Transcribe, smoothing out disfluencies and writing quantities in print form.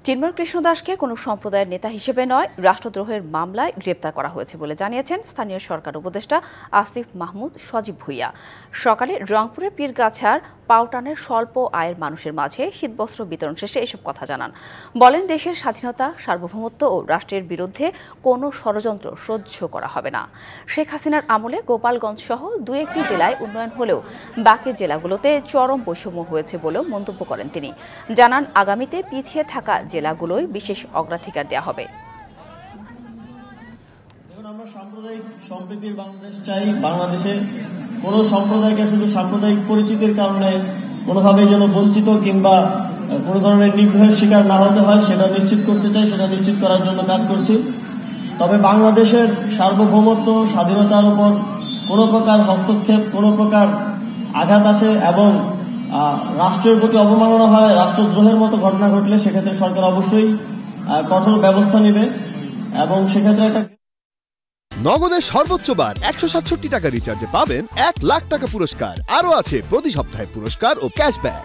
চিন্ময় কৃষ্ণ দাসকে কোনো সম্প্রদায়ের নেতা হিসেবে নয়, রাষ্ট্রদ্রোহের মামলায় গ্রেপ্তার করা হয়েছে বলে জানিয়েছেন স্থানীয় সরকার উপদেষ্টা আসিফ মাহমুদ সজীব ভুঁইয়া। সকালে রংপুরের পীরগাছার পাউটানের স্বল্প আয়ের মানুষের মাঝে শীতবস্ত্র বিতরণ শেষে এসব কথা জানান। বলেন, দেশের স্বাধীনতা, সার্বভৌমত্ব ও রাষ্ট্রের বিরুদ্ধে কোনো ষড়যন্ত্র সহ্য করা হবে না। শেখ হাসিনার আমলে গোপালগঞ্জ সহ দু একটি জেলায় উন্নয়ন হলেও বাকি জেলাগুলোতে চরম বৈষম্য হয়েছে বলেও মন্তব্য করেন তিনি। জানান, আগামীতে পিছিয়ে থাকা জেলাগুলোয় বিশেষ অগ্রাধিকার দেওয়া হবে। আমরা সাম্প্রদায়িক সম্প্রীতির বাংলাদেশ চাই। বাংলাদেশে কোনো সম্প্রদায়কে শুধু সাম্প্রদায়িক পরিচিতির কারণে কোনোভাবে যেন বঞ্চিত কিংবা কোনো ধরনের নিগ্রহের শিকার না হতে হয় সেটা নিশ্চিত করতে চাই, সেটা নিশ্চিত করার জন্য কাজ করছি। তবে বাংলাদেশের সার্বভৌমত্ব, স্বাধীনতার উপর কোনো প্রকার হস্তক্ষেপ, কোনো প্রকার আঘাত আসে এবং রাষ্ট্রের প্রতি অবমাননা হয়, রাষ্ট্রদ্রোহের মতো ঘটনা ঘটলে সেক্ষেত্রে সরকার অবশ্যই কঠোর ব্যবস্থা নেবে এবং সেক্ষেত্রে একটা নগদের সর্বোচ্চ বার 167 টাকা রিচার্জে পাবেন 1 লাখ টাকা পুরস্কার। আরও আছে প্রতি সপ্তাহে পুরস্কার ও ক্যাশব্যাক।